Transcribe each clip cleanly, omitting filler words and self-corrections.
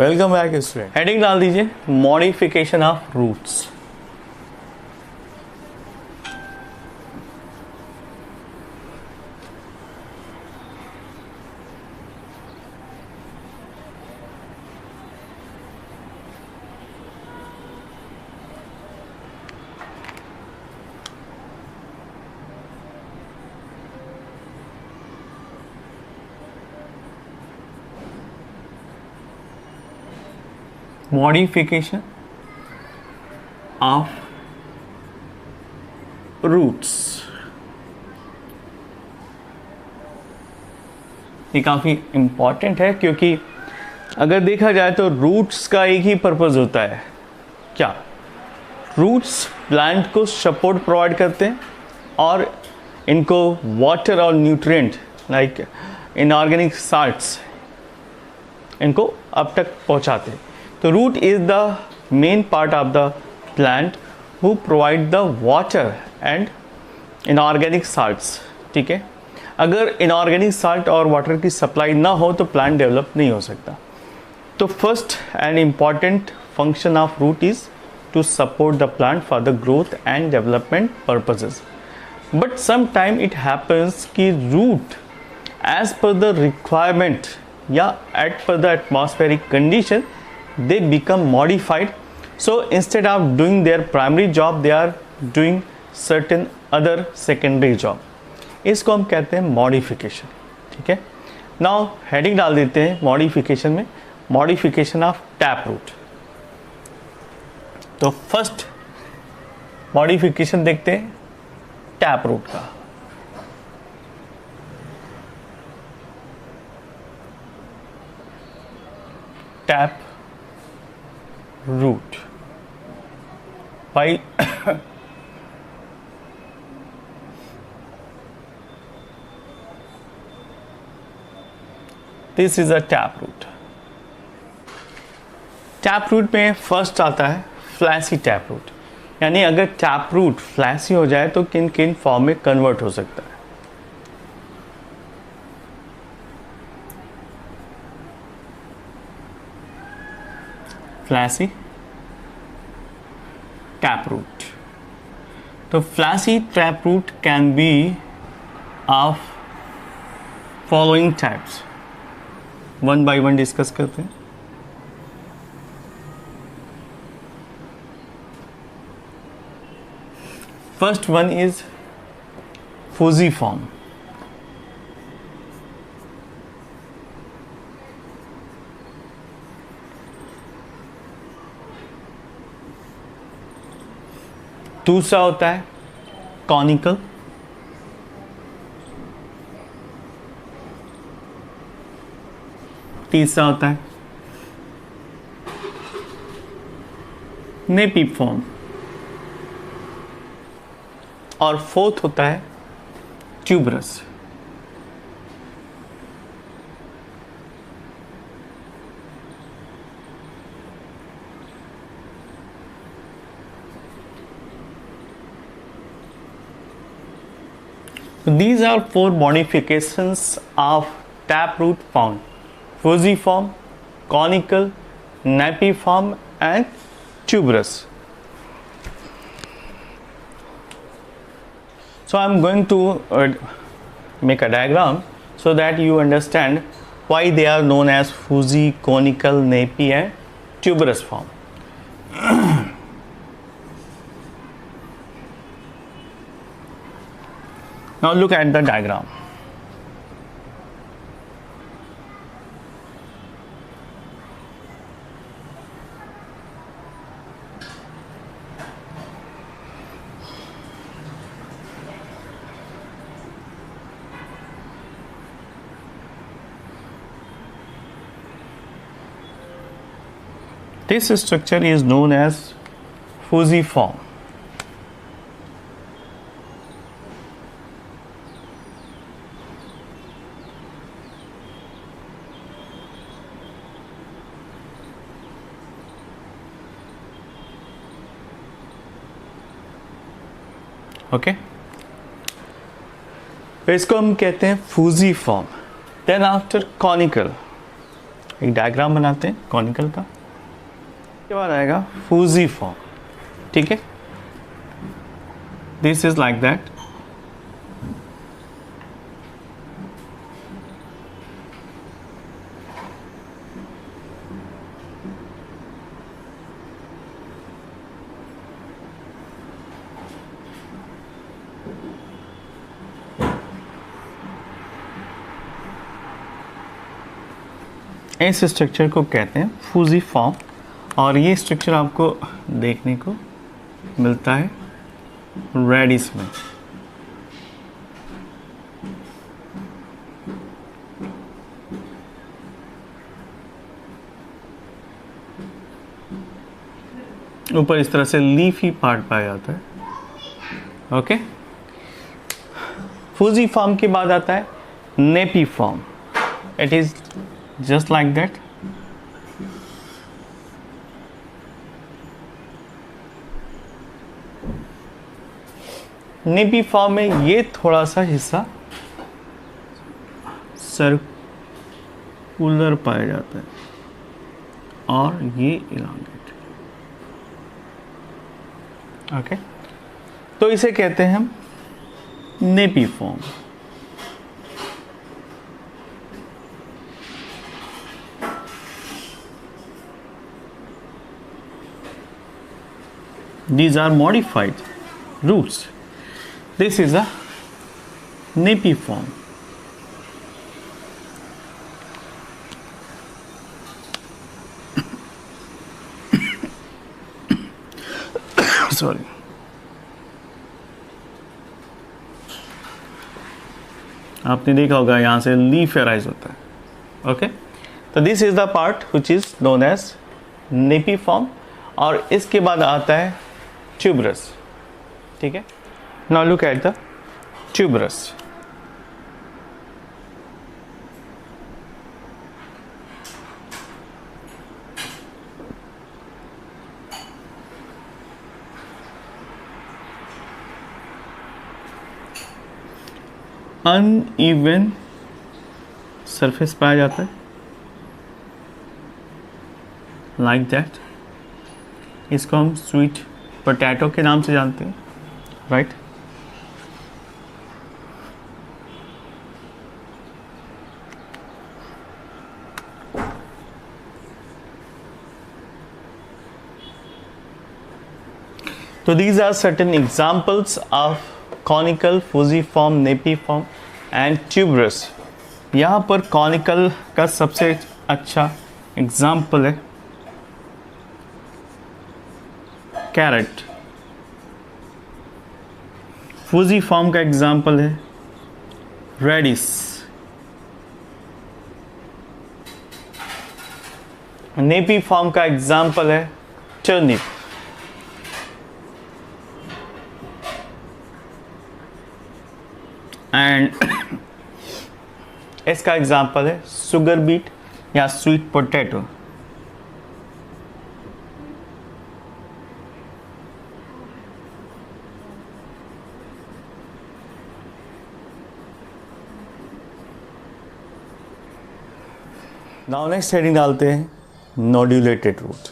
Welcome back student. Heading डाल दीजिए modification of roots. Modification of roots, ये काफ़ी इम्पॉर्टेंट है क्योंकि अगर देखा जाए तो रूट्स का एक ही पर्पज़ होता है। क्या? रूट्स प्लांट को सपोर्ट प्रोवाइड करते हैं और इनको वाटर और न्यूट्रिएंट लाइक इनऑर्गेनिक साल्ट्स इनको अब तक पहुंचाते हैं। तो root is the main part of the plant who provide the water and inorganic salts. ठीक है, अगर इनऑर्गेनिक साल्ट और वाटर की सप्लाई ना हो तो प्लांट डेवलप नहीं हो सकता। तो first and important function of root is to support the plant for the growth and development purposes. But sometime it happens कि root as per the requirement या at per the atmospheric condition they become modified. So instead of doing their primary job they are doing certain other secondary job. इसको हम कहते हैं modification. ठीक है, now heading डाल देते हैं मॉडिफिकेशन में, मॉडिफिकेशन ऑफ टैप रूट। तो फर्स्ट मॉडिफिकेशन देखते हैं टैप रूट का। Tap root by this is a tap root. Tap root में फर्स्ट आता है फ्लैसी टैप रूट, यानी अगर टैप रूट फ्लैसी हो जाए तो किन किन फॉर्म में कन्वर्ट हो सकता है। Fleshy tap root. तो fleshy tap root can be of following types. One by one discuss करते हैं। First one is fusiform. दूसरा होता है कॉनिकल। तीसरा होता है नेपिफॉर्म और फोर्थ होता है tuberous. These are four modifications of taproot found: fusiform, conical, napiform and tuberous. So I am going to make a diagram so that you understand why they are known as fusi, conical, napi and tuberous form. Now look at the diagram. This structure is known as fusiform. Okay, तो इसको हम कहते हैं fusiform. Then after conical, एक diagram बनाते हैं conical का। उसके बाद आएगा फूजीफॉर्म, ठीक है। This is like that. इस स्ट्रक्चर को कहते हैं फूजीफॉर्म, और ये स्ट्रक्चर आपको देखने को मिलता है रेडिस में। ऊपर इस तरह से लीफी पार्ट पाया जाता है। ओके, फूजीफॉर्म के बाद आता है napiform. It is just like that। Napiform में ये थोड़ा सा हिस्सा सर्कुलर पाया जाता है और ये इलांगेट। ओके, तो इसे कहते हैं हम napiform. These are modified roots. This is a nepiform. Sorry. आपने देखा होगा यहाँ से लीफ अराइज होता है। ओके, तो this is the part which is known as napiform, और इसके बाद आता है ट्यूबरस, ठीक है। Now look at the tuberous. Uneven surface पाया जाता है लाइक दैट। इसको हम स्वीट पोटैटो के नाम से जानते हैं, राइट। तो these are certain examples of conical, fusiform, nepiform and tuberous। यहाँ पर conical का सबसे अच्छा एग्जाम्पल है कैरेट। फूजीफॉर्म का एग्जाम्पल है रेडिस। नेपीफॉर्म का एग्जाम्पल है टर्निप। एंड इसका एग्जाम्पल है सुगर बीट या sweet potato. Now next heading डालते हैं nodulated root.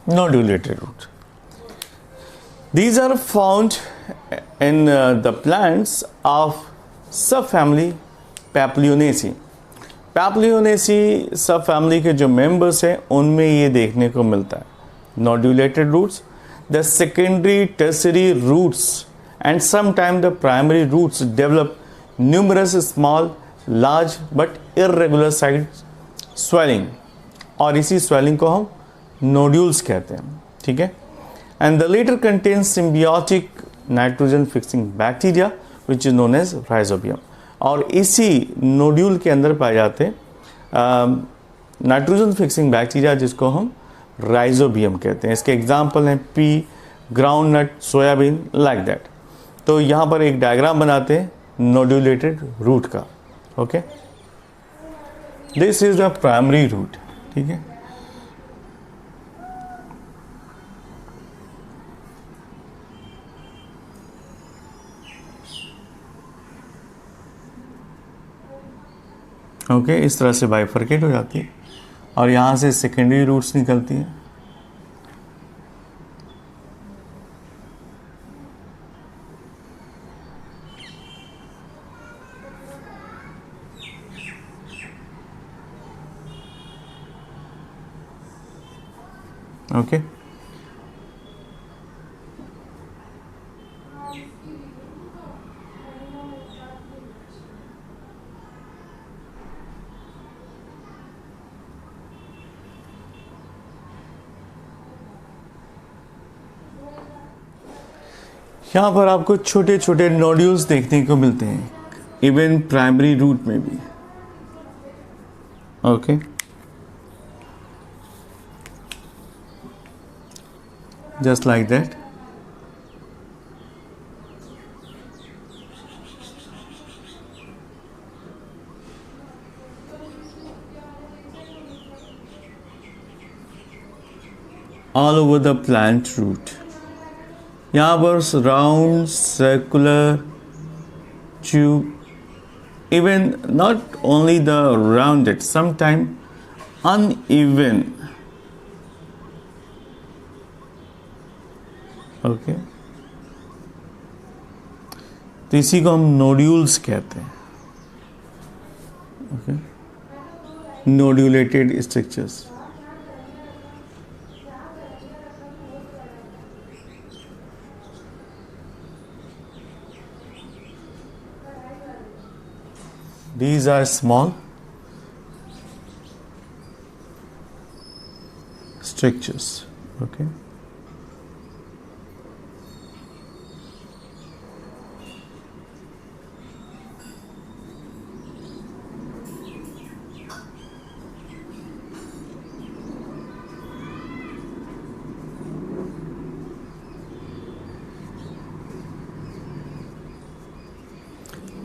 Nodulated root. These are found in the plants of subfamily Papilionaceae। Papilionaceae सब फैमिली के जो मेंबर्स हैं उनमें ये देखने को मिलता है nodulated roots. The secondary tertiary roots and sometime the primary roots develop numerous small large but irregular side swelling, और इसी स्वेलिंग को हम नोड्यूल्स कहते हैं, ठीक है। And the latter contains symbiotic nitrogen fixing bacteria which is known as rhizobium, और इसी नोड्यूल के अंदर पाए जाते हैं नाइट्रोजन फिक्सिंग बैक्टीरिया जिसको हम राइजोबियम कहते हैं। इसके एग्जाम्पल हैं pea, ground nut, soybean, like that. तो यहाँ पर एक डायग्राम बनाते हैं नोड्यूलेटेड रूट का। Okay, this is the primary root, ठीक है। ओके, इस तरह से बाइफरकेट हो जाती है और यहाँ से सेकेंडरी रूट्स निकलती हैं। ओके, यहाँ पर आपको छोटे छोटे नोड्यूल्स देखने को मिलते हैं, इवन प्राइमरी रूट में भी। Okay, just like that. All over the plant root. यहाँ पर round, circular, tube, even not only the rounded, sometimes uneven. Okay, तो इसी को हम नोड्यूल्स कहते हैं। Okay, nodulated structures. These are small structures. Okay.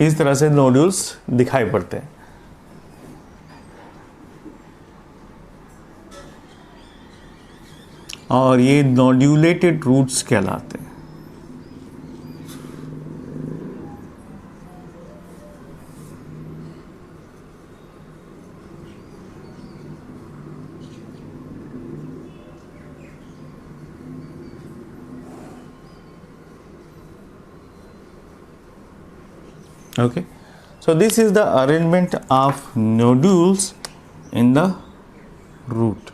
इस तरह से नोड्यूल्स दिखाई पड़ते हैं। और ये नोड्यूलेटेड रूट्स कहलाते हैं। Okay, so this is the arrangement of nodules in the root.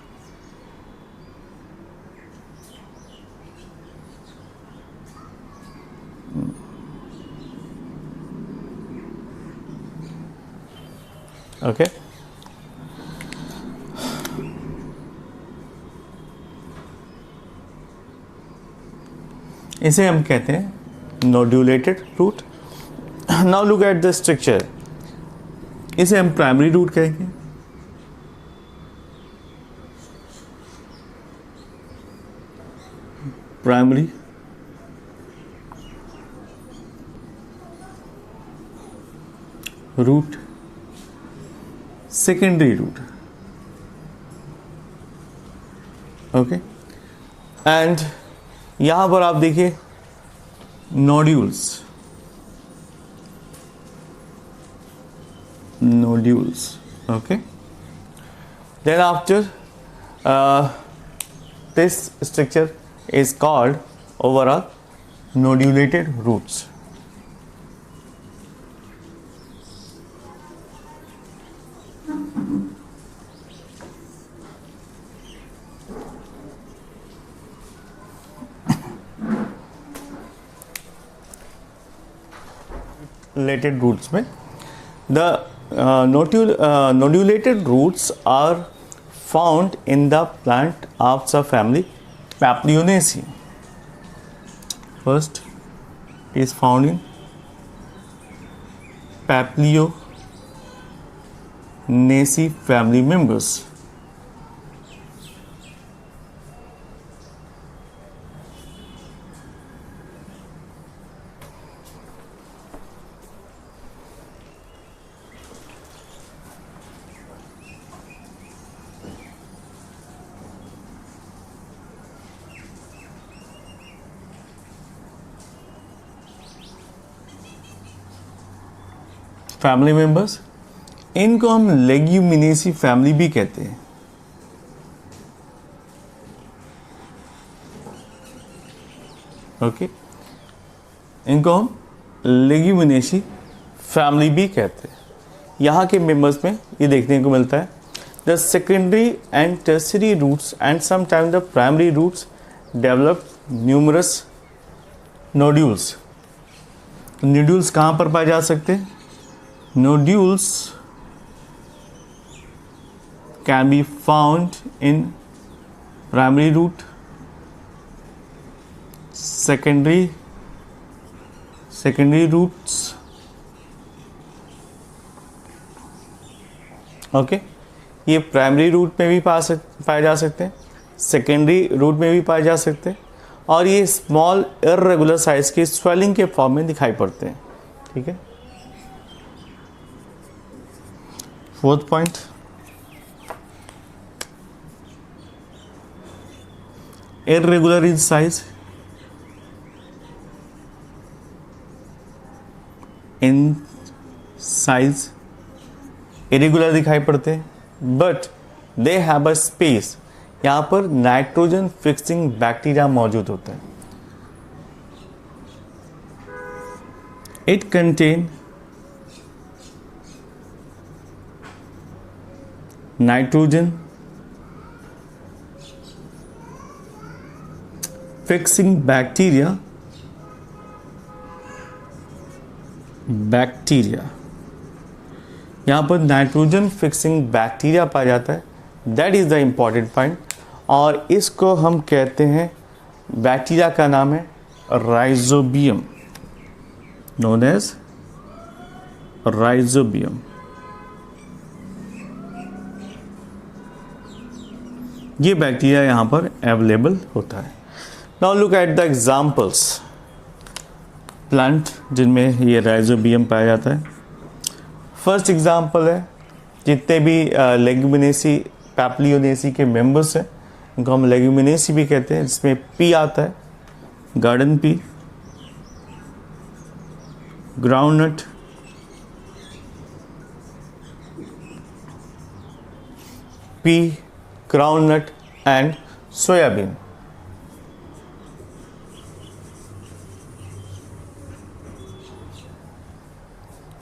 Okay, इसे हम कहते हैं nodulated root. Now look at the structure, इसे हम प्राइमरी रूट कहेंगे। Primary root, secondary root. Okay, and यहां पर आप देखिए nodules, okay. Then after this structure is called overall nodulated roots. Nodulated roots में the nodulated roots are found in the plant of the family Papilionaceae. First is found in Papilionaceae family members. Family members, इनको हम Leguminosae family भी कहते हैं। Okay, इनको हम Leguminosae family भी कहते हैं। यहाँ के मेंबर्स में ये देखने को मिलता है, the secondary and tertiary roots and sometimes the primary roots develop numerous nodules. Nodules कहाँ पर पाए जा सकते हैं? Nodules can be found in primary root, secondary roots, okay ये प्राइमरी रूट में भी पाए जा सकते हैं, सेकेंडरी रूट में भी पाए जा सकते हैं, और ये स्मॉल इर्रेगुलर साइज के स्वेलिंग के फॉर्म में दिखाई पड़ते हैं। ठीक है, fourth point, irregular in size, in size irregular दिखाई पड़ते हैं, but they have a space. यहाँ पर नाइट्रोजन फिक्सिंग बैक्टीरिया मौजूद होता है। It contain nitrogen fixing bacteria यहाँ पर नाइट्रोजन फिक्सिंग बैक्टीरिया पाया जाता है। That is the important point, और इसको हम कहते हैं, बैक्टीरिया का नाम है राइजोबियम, नोन एज राइजोबियम। ये बैक्टीरिया यहाँ पर अवेलेबल होता है। Now look at the examples plant जिनमें ये राइजोबियम पाया जाता है। फर्स्ट एग्जाम्पल है, जितने भी लेग्यूमिनेसी पैप्लियोनेसी के मेंबर्स हैं उनको हम लेग्यूमिनेसी भी कहते हैं, जिसमें पी आता है, garden pea, groundnut, pea, groundnut and soybean.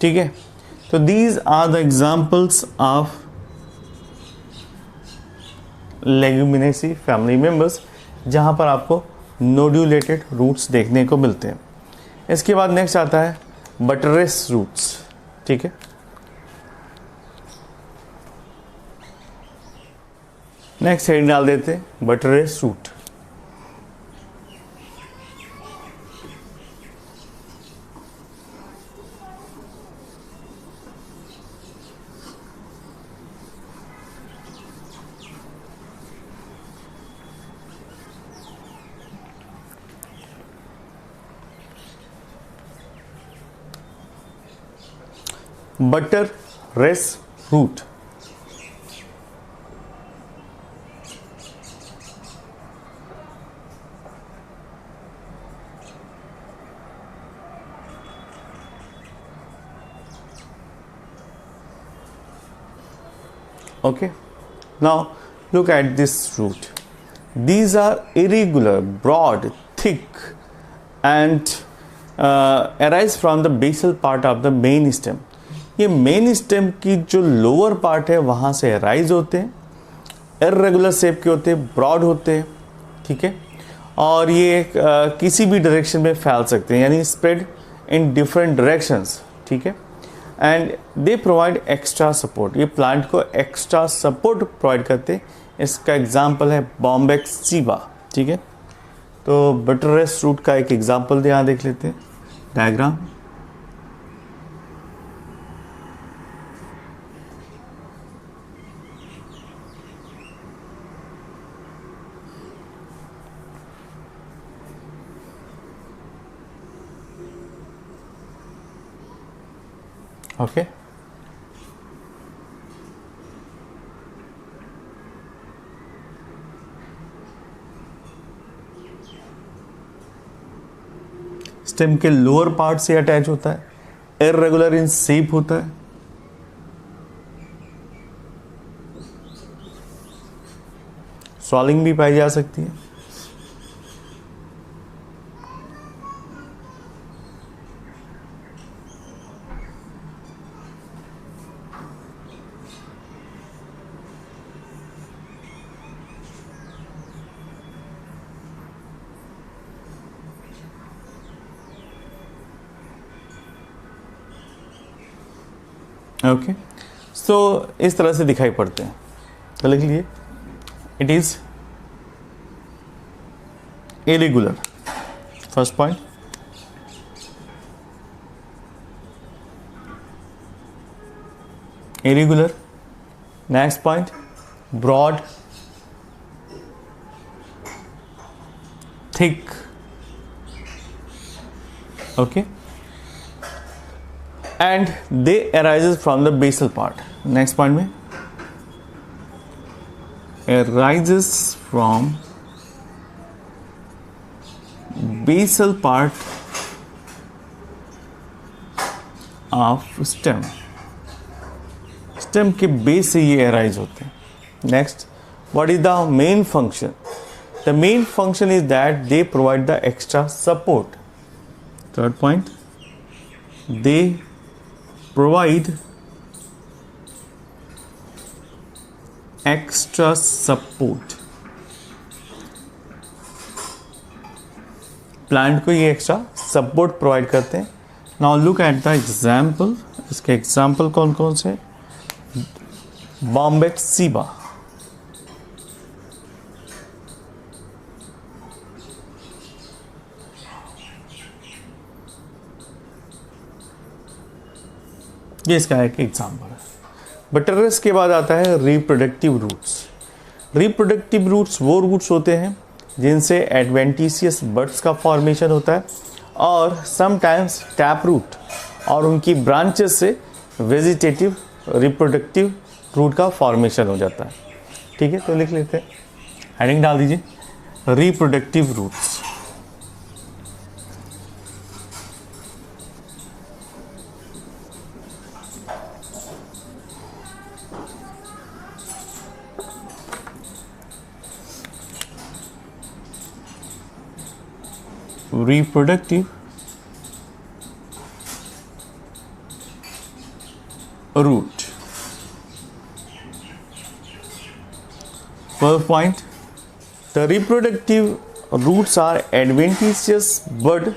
ठीक है, तो these are the examples of leguminosae family members, जहां पर आपको नोड्यूलेटेड रूट्स देखने को मिलते हैं। इसके बाद नेक्स्ट आता है बटरेस रूट्स। ठीक है, नेक्स्ट हेड डाल देते हैं buttress root. Buttress root, okay, now look at this root. These are irregular, broad, thick and arise from the basal part of the main stem. ये मेन स्टेम की जो lower part है वहाँ से rise होते हैं, इर्रेगुलर शेप के होते हैं, ब्रॉड होते हैं। ठीक है, और ये किसी भी डायरेक्शन में फैल सकते हैं, यानी स्प्रेड इन डिफरेंट डायरेक्शंस। ठीक है, and they provide extra support, ये प्लांट को एक्स्ट्रा सपोर्ट प्रोवाइड करते हैं। इसका एग्जाम्पल है बॉम्बेक्स सीबा। ठीक है, तो बटरेस रूट का एक एग्जाम्पल यहाँ देख लेते हैं, डायग्राम। ओके, स्टेम के लोअर पार्ट से अटैच होता है, इर्रेगुलर इन शेप होता है, स्वॉलिंग भी पाई जा सकती है। ओके, सो इस तरह से दिखाई पड़ते हैं। तो लिख लीजिए, it is irregular, first point. Irregular, next point broad, thick, okay, and they arises from the basal part. Next point में arises from basal part of stem. stem के बेस से ये arise होते हैं। Next, what is the main function? The main function is that they provide the extra support. Third point, they provide extra support. Plant को ये extra support provide करते हैं। Now look at the example. इसके example कौन कौन से? Bombaxiba, ये इसका एक एग्जाम्पल है। बटरस के बाद आता है रिप्रोडक्टिव रूट्स। रिप्रोडक्टिव रूट्स वो रूट्स होते हैं जिनसे एडवेंटिशियस बड्स का फॉर्मेशन होता है और समटाइम्स टैप रूट और उनकी ब्रांचेस से वेजिटेटिव रिप्रोडक्टिव रूट का फॉर्मेशन हो जाता है। ठीक है, तो लिख लेते हैं, हेडिंग डाल दीजिए reproductive roots. reproductive root. First point, the reproductive roots are adventitious but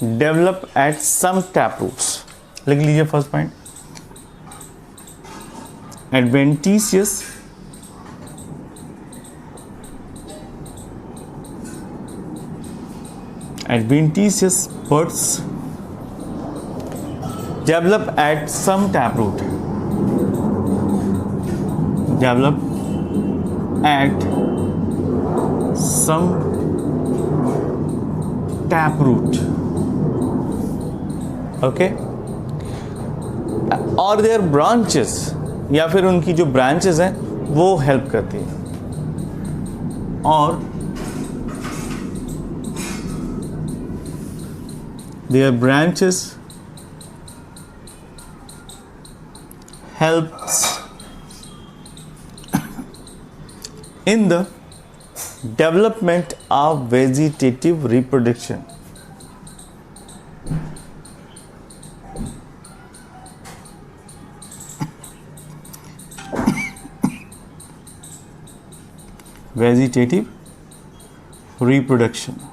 develop at some tap roots. लिख लीजिए first point, adventitious buds develop at some taproot. Develop at some taproot. Okay. और their branches या फिर उनकी जो branches हैं वो help करती है और their branches helps in the development of vegetative reproduction. Vegetative reproduction.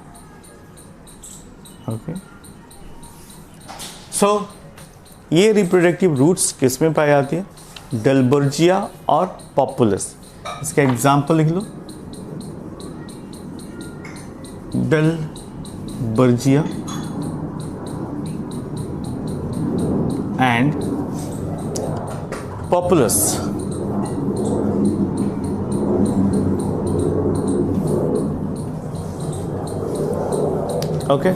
Okay. सो ये रिप्रोडक्टिव रूट्स किस में पाई जाती है? डलबर्जिया और पॉपुलस। इसका एग्जाम्पल लिख लो, डलबर्जिया एंड पॉपुलस। ओके,